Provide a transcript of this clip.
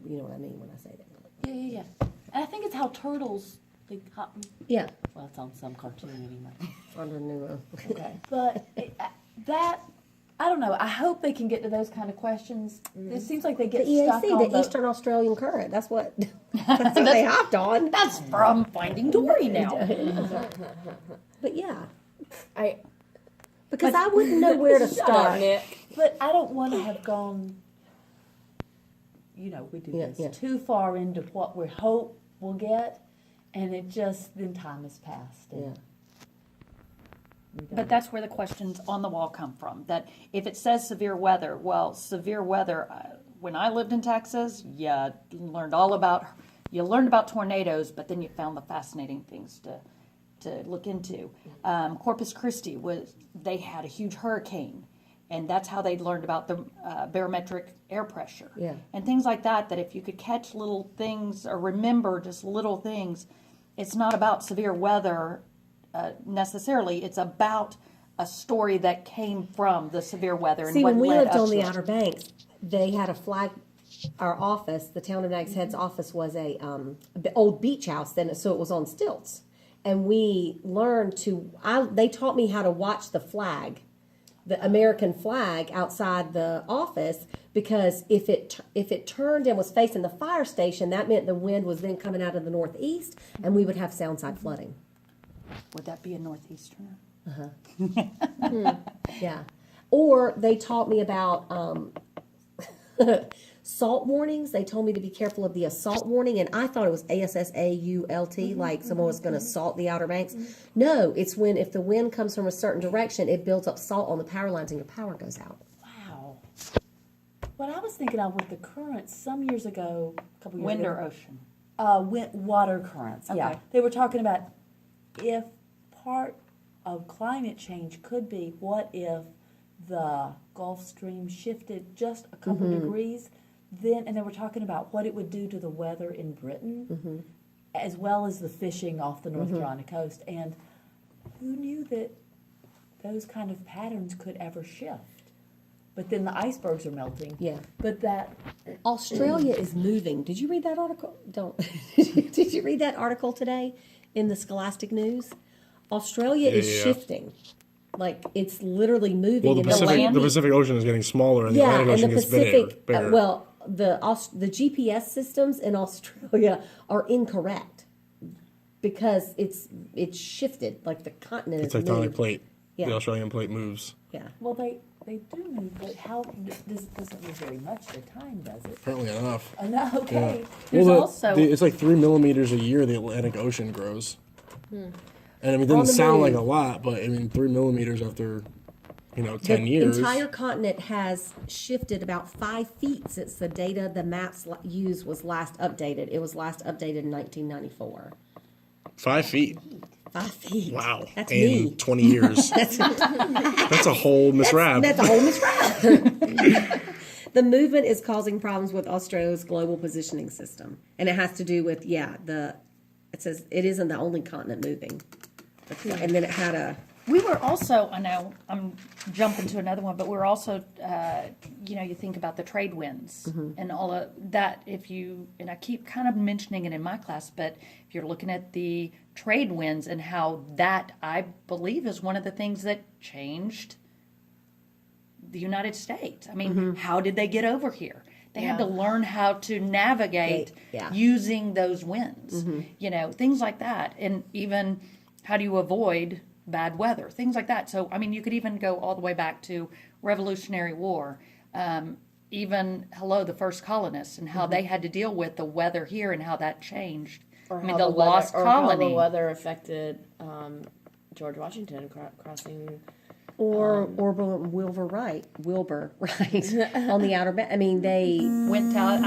you know what I mean when I say that. Yeah. And I think it's how turtles think. Yeah. Well, it's on some cartoon anyway. Under Nemo. Okay. But that, I don't know. I hope they can get to those kind of questions. It seems like they The get stuck EAC, on the Eastern Australian Current. That's what they hopped on. That's from Finding Dory now. But yeah, I because I wouldn't know where to start. But I don't want to have gone, we do Yeah, this yeah. too far into what we hope we'll get, and then time has passed. And Yeah. we don't- But that's where the questions on the wall come from, that if it says severe weather, well, severe weather, when I lived in Texas, you learned about tornadoes, but then you found the fascinating things to look into. Corpus Christi they had a huge hurricane, and that's how they learned about the barometric air pressure. Yeah. And things like that if you could catch little things or remember just little things, it's not about severe weather necessarily. It's about a story that came from the severe weather. See, and what when we led lived up on to the it. Outer Banks, they had a flag. Our office, the town of Nags Head's office, was a old beach house. Then, so it was on stilts, and we learned to. They taught me how to watch the flag, the American flag outside the office, because if it turned and was facing the fire station, that meant the wind was then coming out of the northeast, and we would have soundside flooding. Would that be a northeasterner? Yeah. Or they taught me about salt warnings. They told me to be careful of the assault warning, and I thought it was ASSAULT, like someone was going to assault the Outer Banks. No, it's if the wind comes from a certain direction, it builds up salt on the power lines and your power goes out. Wow. What I was thinking of with the currents some years ago, a couple years Wind ago. or ocean? Water currents, yeah. Okay. They were talking about if part of climate change could be, what if the Gulf Stream shifted just a couple degrees, and they were talking about what it would do to the weather in Britain, as well as the fishing off the North Carolina coast. And who knew that those kind of patterns could ever shift? But then the icebergs are melting. Yeah. But that Australia is moving. Did you read that article? Did you read that article today in the Scholastic News? Australia is Yeah. shifting. Like, it's literally moving. Well, the and land- Pacific Ocean is getting smaller, and the yeah, Atlantic and Ocean the gets Pacific. bigger. The GPS systems in Australia are incorrect because it's shifted. Like the continent. the is tectonic moved. plate, Yeah. the Australian plate moves. Yeah. Well, they do move, but how, this doesn't move very much at a time, does it? Apparently enough. No, okay. There's Well, also- it's like 3 millimeters a year the Atlantic Ocean grows. And I mean, it On doesn't the sound move. like a lot, but I mean, 3 millimeters after, 10 The years. entire continent has shifted about 5 feet since the data the maps used was last updated. It was last updated in 1994. 5 feet. 5 feet. Wow. That's in me. 20 years. That's a whole Miss Rab. That's a whole misrap. The movement is causing problems with Australia's global positioning system, and it has to do with it says it isn't the only continent moving, and then it had a We were also, I know I'm jumping to another one, but we're also, you think about the trade winds and all of that. And I keep kind of mentioning it in my class, but if you're looking at the trade winds and how that, I believe, is one of the things that changed the United States. I mean, how did they get over here? They had to learn how to navigate Yeah. using those winds, things like that. And even how do you avoid bad weather, things like that. So, I mean, you could even go all the way back to Revolutionary War, even, the first colonists and how they had to deal with the weather here and how that changed. Or I mean, how the weather, lost or how colony. the weather affected George Washington crossing. or Wilbur Wright on the Outer Banks. I mean, they Went out